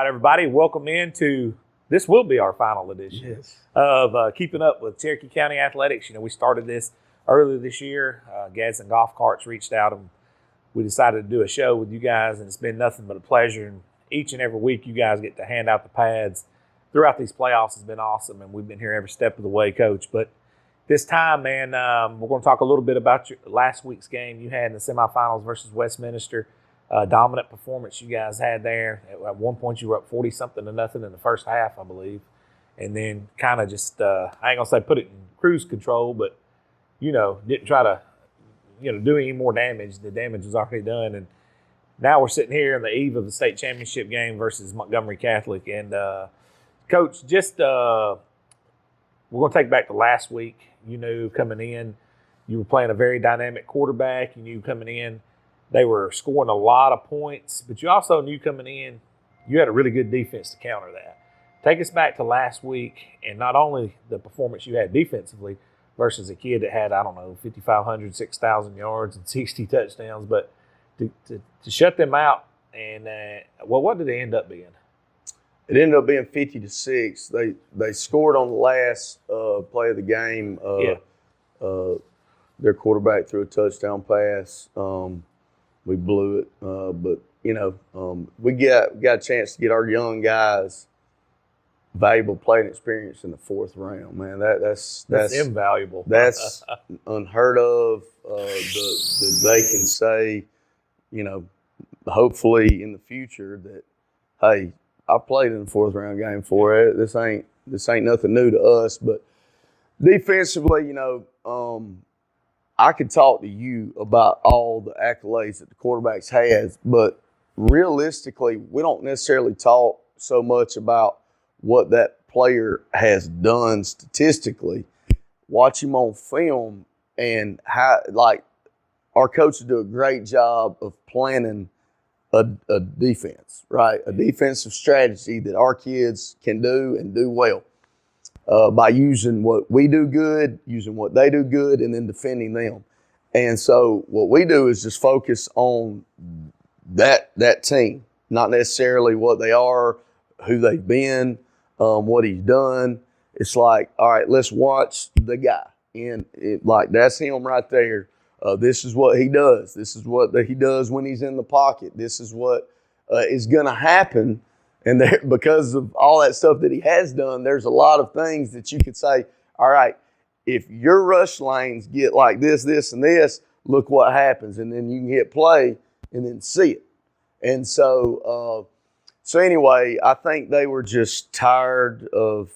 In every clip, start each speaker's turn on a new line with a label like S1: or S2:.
S1: Everybody, welcome into, this will be our final edition of Keeping Up with Cherokee County Athletics. You know, we started this earlier this year. Gadsden Golf Carts reached out and we decided to do a show with you guys, and it's been nothing but a pleasure. And each and every week you guys get to hand out the pads throughout these playoffs. Has been awesome, and we've been here every step of the way, Coach. But this time, man, we're going to talk a little bit about your last week's game you had in the semifinals versus Westminster. Dominant performance you guys had there. At one point you were up 40-something to nothing in the first half, I believe. And then kind of just, I ain't going to say put it in cruise control, but, you know, didn't try to, you know, do any more damage. The damage was already done. And now we're sitting here on the eve of the state championship game versus Montgomery Catholic. And, Coach, just we're going to take back to last week. You knew coming in, you were playing a very dynamic quarterback. You knew coming in, they were scoring a lot of points, but you also knew coming in, you had a really good defense to counter that. Take us back to last week, and not only the performance you had defensively versus a kid that had, 5,500, 6,000 yards and 60 touchdowns, but to shut them out. And, what did it end up being?
S2: It ended up being 50-6. They scored on the last play of the game. Their quarterback threw a touchdown pass. We blew it, but you know, we got a chance to get our young guys valuable playing experience in the fourth round. Man, that's
S1: invaluable.
S2: That's unheard of. That they can say, you know, hopefully in the future that, hey, I played in the fourth round game for it. This ain't nothing new to us. But defensively, you know. I could talk to you about all the accolades that the quarterbacks has, but realistically, we don't necessarily talk so much about what that player has done statistically. Watch him on film and how, like, our coaches do a great job of planning a defense, right? A defensive strategy that our kids can do and do well. By using what we do good, using what they do good, and then defending them. And so what we do is just focus on that team, not necessarily what they are, who they've been, what he's done. It's like, all right, let's watch the guy. And that's him right there. This is what he does. This is what he does when he's in the pocket. This is what is going to happen. And there, because of all that stuff that he has done, there's a lot of things that you could say, all right, if your rush lanes get like this, this, and this, look what happens. And then you can hit play and then see it. And so anyway, I think they were just tired of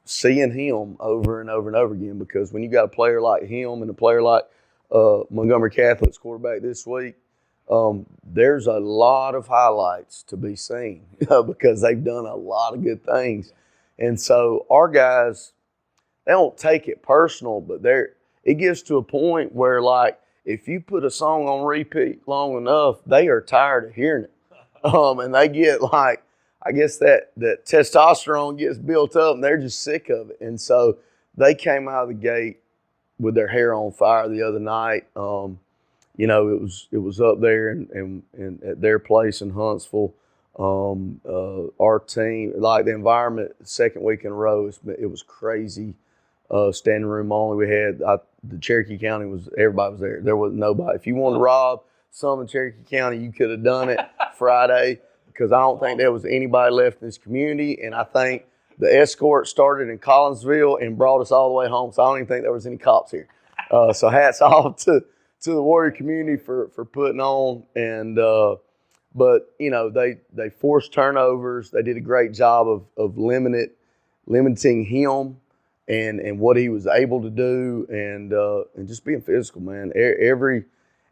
S2: seeing him over and over and over again, because when you got a player like him and a player like Montgomery Catholic's quarterback this week, there's a lot of highlights to be seen because they've done a lot of good things. And so our guys, they don't take it personal, but it gets to a point where, like, if you put a song on repeat long enough, they are tired of hearing it. And they get, like, I guess that testosterone gets built up and they're just sick of it. And so they came out of the gate with their hair on fire the other night. You know, it was up there and at their place in Huntsville. Our team, like the environment, second week in a row, it was crazy. Standing room only. We had the Cherokee County everybody was there. There was nobody. If you wanted to rob some in Cherokee County, you could have done it Friday, because I don't think there was anybody left in this community. And I think the escort started in Collinsville and brought us all the way home. So I don't even think there was any cops here. So hats off to the Warrior community for putting on. And but you know, they forced turnovers. They did a great job of limiting him and what he was able to do, and just being physical, man.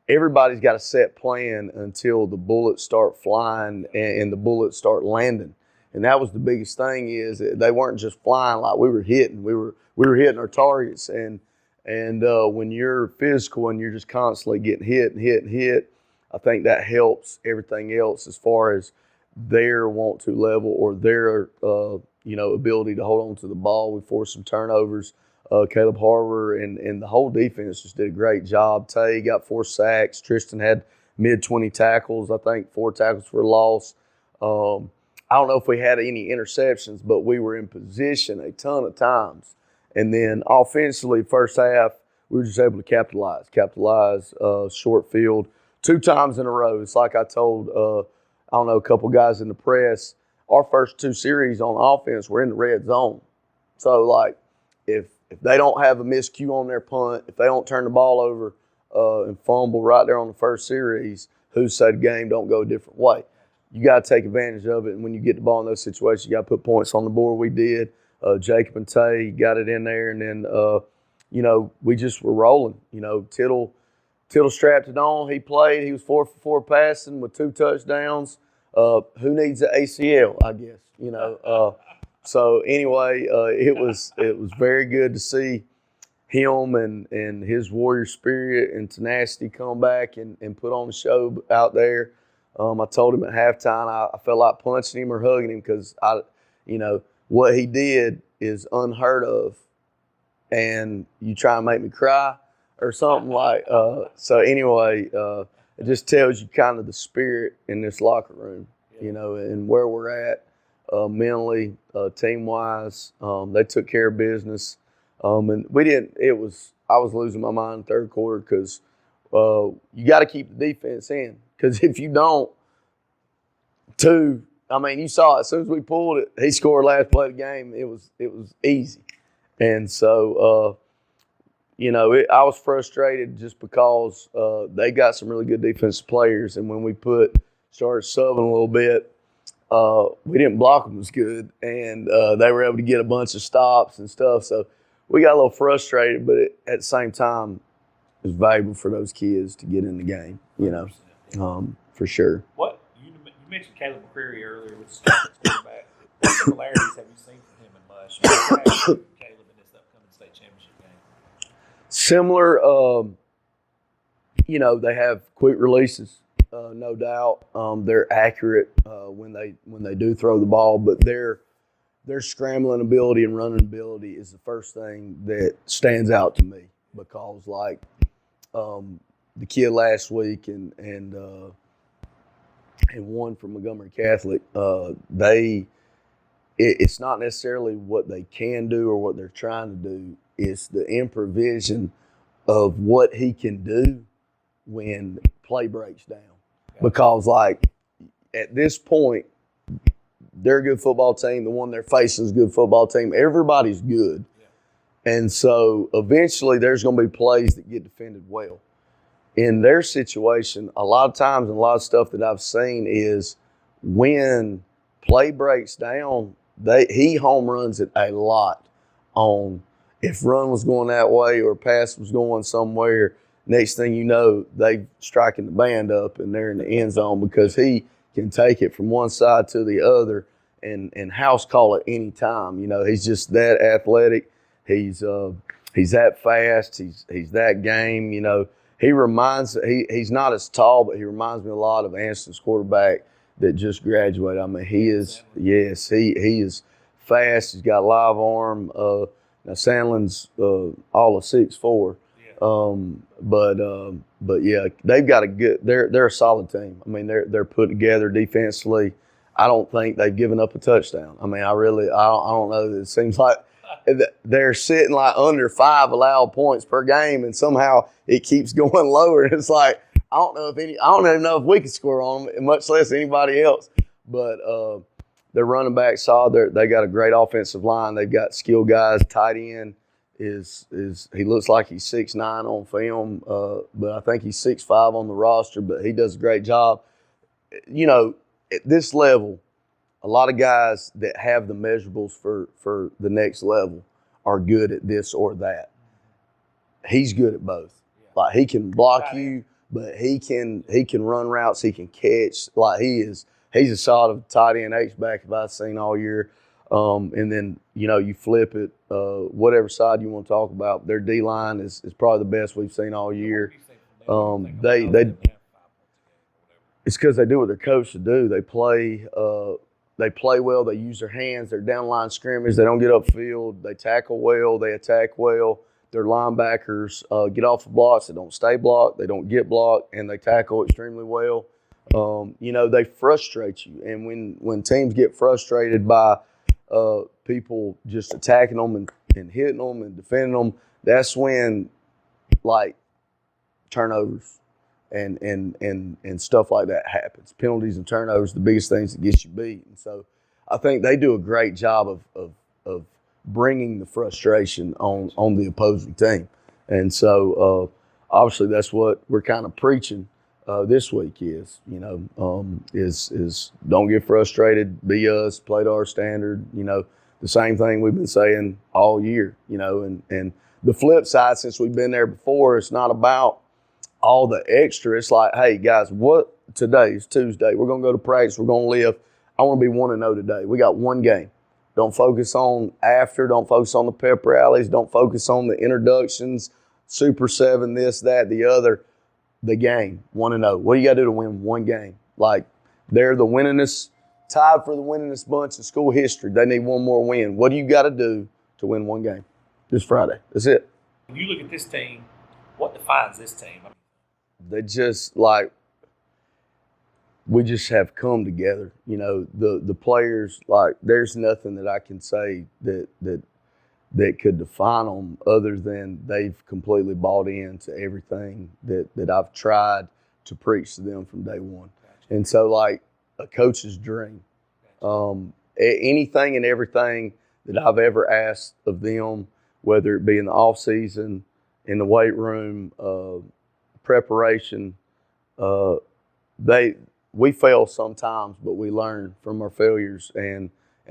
S2: Everybody's got a set plan until the bullets start flying and the bullets start landing. And that was the biggest thing, is they weren't just flying like we were hitting. We were hitting our targets, and And when you're physical and you're just constantly getting hit and hit and hit, I think that helps everything else as far as their want to level or their ability to hold on to the ball. We forced some turnovers. Caleb Harbour and the whole defense just did a great job. Tay got 4 sacks. Tristan had mid-20 tackles. I think 4 tackles for loss. I don't know if we had any interceptions, but we were in position a ton of times. And then offensively, first half, we were just able to capitalize short field 2 times in a row. It's like I told, a couple guys in the press, our first 2 series on offense were in the red zone. So, like, if they don't have a miscue on their punt, if they don't turn the ball over and fumble right there on the first series, who said the game don't go a different way? You got to take advantage of it, and when you get the ball in those situations, you got to put points on the board. We did. Jacob and Tay got it in there, and then, we just were rolling. Tittle strapped it on. He played. He was 4 for 4 passing with 2 touchdowns. Who needs an ACL, I guess, So anyway, it was very good to see him and his Warrior spirit and tenacity come back and put on the show out there. I told him at halftime I felt like punching him or hugging him because what he did is unheard of, and you try and make me cry or something like. So anyway, it just tells you kind of the spirit in this locker room, and where we're at. Mentally, team-wise, they took care of business, and we didn't. I was losing my mind in the third quarter because you got to keep the defense in. Because if you don't, you saw it as soon as we pulled it. He scored last play of the game. It was easy, and so I was frustrated just because they got some really good defensive players, and when we started subbing a little bit. We didn't block them as good, and they were able to get a bunch of stops and stuff. So we got a little frustrated, but at the same time, it was valuable for those kids to get in the game, for sure.
S1: What you mentioned Caleb McCreary earlier with the quarterback. What similarities have you seen from him and Mush? Caleb in this upcoming state championship game.
S2: Similar, they have quick releases. No doubt, they're accurate when they do throw the ball, but their scrambling ability and running ability is the first thing that stands out to me because, like the kid last week and one from Montgomery Catholic, it's not necessarily what they can do or what they're trying to do. It's the improvisation of what he can do when play breaks down. Because, like, at this point, they're a good football team. The one they're facing is a good football team. Everybody's good. Yeah. And so, eventually, there's going to be plays that get defended well. In their situation, a lot of times and a lot of stuff that I've seen is when play breaks down, he home runs it a lot on if run was going that way or pass was going somewhere. Next thing you know, they striking the band up and they're in the end zone because he can take it from one side to the other and house call it any time. He's just that athletic. He's that fast. He's that game. He's not as tall, but he reminds me a lot of Anston's quarterback that just graduated. I mean, he is fast. He's got a live arm. Now Sandlin's all of 6'4". But yeah, they've got they're a solid team. I mean, they're put together defensively. I don't think they've given up a touchdown. I mean, I don't know. It seems like they're sitting like under 5 allowed points per game, and somehow it keeps going lower. And it's like, I don't even know if we could score on them, much less anybody else. But their running back solid. They got a great offensive line. They've got skilled guys. Tight end he looks like he's 6'9" on film, but I think he's 6'5" on the roster. But he does a great job. At this level, a lot of guys that have the measurables for the next level are good at this or that. He's good at both. Like, he can block you, but he can run routes. He can catch. Like, he's a solid tight end H-back I've seen all year. And then, you flip it, whatever side you want to talk about. Their D-line is probably the best we've seen all year. It's because they do what they're coached to do. They play well. They use their hands. They're down line scrimmage. They don't get upfield. They tackle well. They attack well. Their linebackers get off the blocks. They don't stay blocked. They don't get blocked, and they tackle extremely well. They frustrate you. And when teams get frustrated by people just attacking them and hitting them and defending them, that's when, like, turnovers and stuff like that happens. Penalties and turnovers, the biggest things that get you beat. And so I think they do a great job of bringing the frustration on the opposing team. And so obviously that's what we're kind of preaching this week is don't get frustrated, be us, play to our standard, the same thing we've been saying all year, and the flip side, since we've been there before, it's not about all the extra. It's like, hey guys, today is Tuesday. We're going to go to practice. We're going to live. I want to be 1-0 today. We got one game. Don't focus on after. Don't focus on the pep rallies. Don't focus on the introductions, Super 7, this, that, the other. The game, 1-0. What do you got to do to win one game? Like, they're the winningest, tied for the winningest bunch in school history. They need one more win. What do you got to do to win one game this Friday? That's it.
S1: When you look at this team, what defines this team?
S2: They just, we just have come together. The players, there's nothing that I can say that could define them other than they've completely bought into everything that I've tried to preach to them from day one. Gotcha. And so, like a coach's dream, anything and everything that I've ever asked of them, whether it be in the off season, in the weight room, preparation, we fail sometimes, but we learn from our failures, and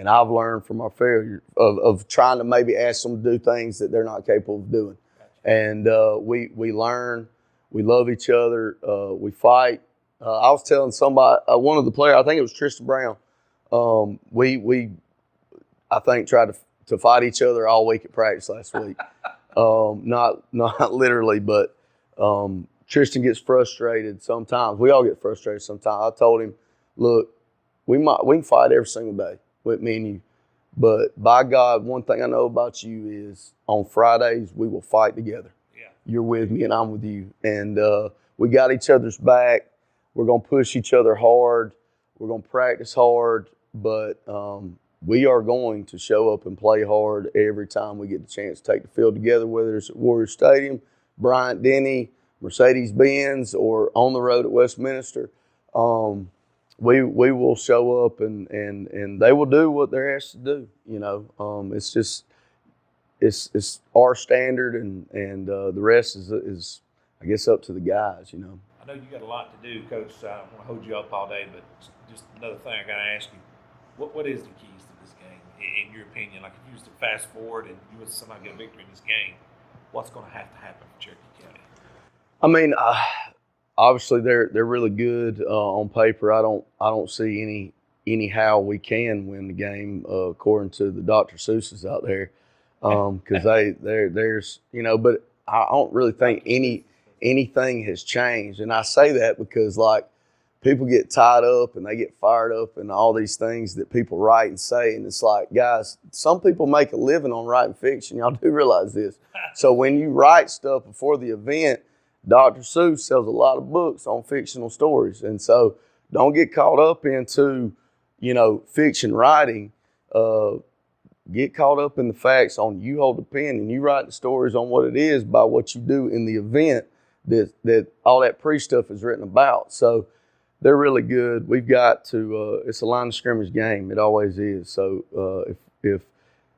S2: I've learned from our failure of trying to maybe ask them to do things that they're not capable of doing. Gotcha. And we learn, we love each other, we fight. I was telling somebody, one of the players, I think it was Tristan Brown, we I think tried to fight each other all week at practice last week. Not literally, but Tristan gets frustrated sometimes. We all get frustrated sometimes. I told him, look, we can fight every single day with me and you, but by God, one thing I know about you is on Fridays we will fight together. Yeah. You're with me and I'm with you, and we got each other's back. We're gonna push each other hard. We're gonna practice hard, but we are going to show up and play hard every time we get the chance to take the field together, whether it's at Warriors Stadium, Bryant-Denny, Mercedes-Benz, or on the road at Westminster. We will show up and they will do what they're asked to do. It's our standard, and the rest is I guess up to the guys.
S1: I know you got a lot to do, Coach. I don't want to hold you up all day, but just another thing I got to ask you: what is the keys to this game, in your opinion? Like, if you was to fast forward and you was somehow get a victory in this game, what's going to happen for Cherokee County?
S2: I mean, obviously they're really good on paper. I don't see anyhow we can win the game according to the Dr. Seuss's out there, because there's but I don't really think anything has changed. And I say that because, like, people get tied up and they get fired up and all these things that people write and say, and it's like, guys, some people make a living on writing fiction. Y'all do realize this. So when you write stuff before the event, Dr. Seuss sells a lot of books on fictional stories. And so don't get caught up into, fiction writing. Get caught up in the facts on you hold the pen and you write the stories on what it is by what you do in the event that all that pre-stuff is written about. So they're really good. We've got to, it's a line of scrimmage game. It always is. So if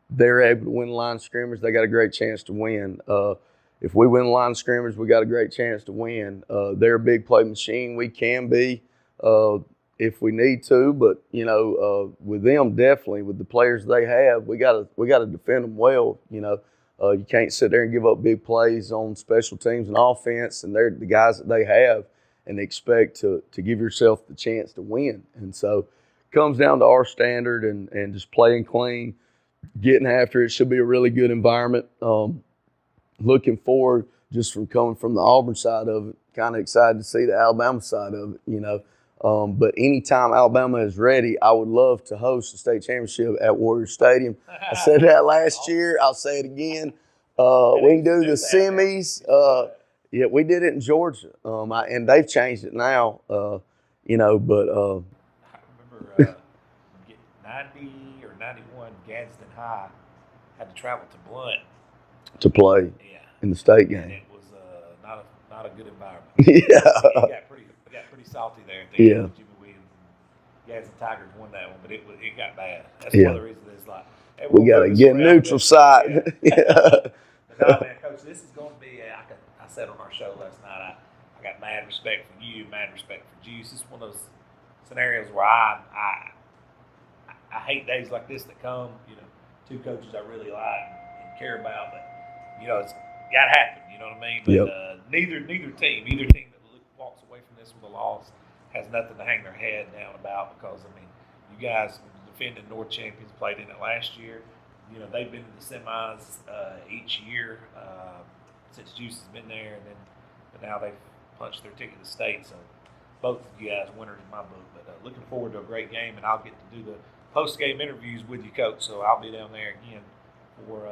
S2: they're able to win the line of scrimmage, they got a great chance to win. If we win the line of scrimmage, we got a great chance to win. They're a big play machine. We can be if we need to, but with them, definitely with the players they have, we got to defend them well. You can't sit there and give up big plays on special teams and offense, and they're the guys that they have, and expect to give yourself the chance to win. And so comes down to our standard and just playing clean, getting after it. Should be a really good environment. Looking forward, just from coming from the Auburn side of it, kind of excited to see the Alabama side of it, But anytime Alabama is ready, I would love to host the state championship at Warriors Stadium. I said that last year. I'll say it again. We can do the semis. Yeah, we did it in Georgia, and they've changed it now, But
S1: I remember 90 or 91, Gadsden High had to travel to Blunt
S2: to play in the state game.
S1: And it was not a good environment.
S2: Yeah.
S1: It got pretty salty there at the end with Jimmy Williams. Gadsden Tigers won that one, but it got bad. That's one of the reasons it's like
S2: we got to get neutral side.
S1: But no, man, Coach, this is going to be. I said on our show last night, I got mad respect for you, mad respect for Juice. It's one of those scenarios where I hate days like this that come. Two coaches I really like and care about, but it's got to happen. You know what I mean? But neither team, either team that walks away from this with a loss has nothing to hang their head down about, because you guys, defending North champions, played in it last year. They've been in the semis each year since Juice has been there, but now they've punched their ticket to state. So both of you guys winners in my book. But looking forward to a great game, and I'll get to do the post-game interviews with you, Coach. So I'll be down there again for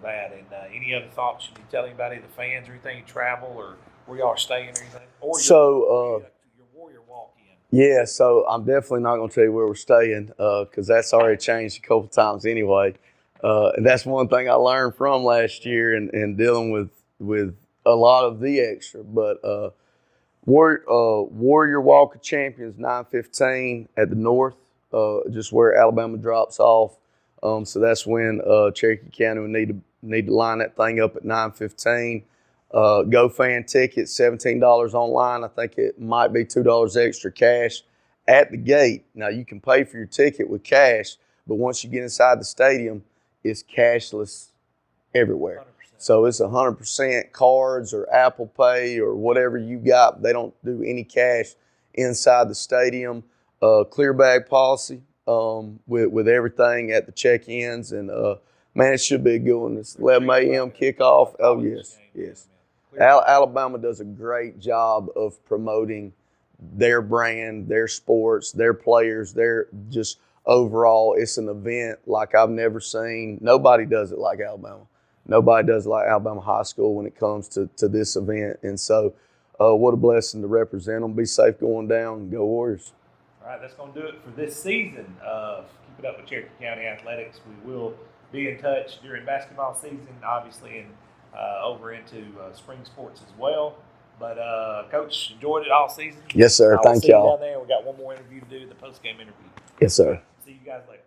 S1: that. And any other thoughts you need to tell anybody, the fans or anything, you travel or where y'all are staying or anything? Or your Warrior walk-in.
S2: Yeah, so I'm definitely not going to tell you where we're staying because that's already changed a couple times anyway. And that's one thing I learned from last year and dealing with a lot of the extra. But Warrior Walk of Champions, 9:15 at the north, just where Alabama drops off. So that's when Cherokee County would need to line that thing up at 9:15. Go fan tickets, $17 online. I think it might be $2 extra cash at the gate. Now you can pay for your ticket with cash, but once you get inside the stadium, it's cashless everywhere. 100%. So it's 100% cards or Apple Pay or whatever you got. They don't do any cash inside the stadium. Clear bag policy with everything at the check-ins. And, man, it should be a good one. It's 11 a.m. kickoff. Oh, yes. Alabama does a great job of promoting their brand, their sports, their players, their just – overall, it's an event like I've never seen. Nobody does it like Alabama. Nobody does it like Alabama High School when it comes to this event. And so what a blessing to represent them. Be safe going down. Go Warriors.
S1: All right, that's going to do it for this season of Keep It Up with Cherokee County Athletics. We will be in touch during basketball season, obviously, and over into spring sports as well. But, Coach, enjoyed it all season.
S2: Yes, sir. Thank y'all.
S1: Down there. We got one more interview to do, the post-game interview.
S2: Yes, sir.
S1: See you guys later.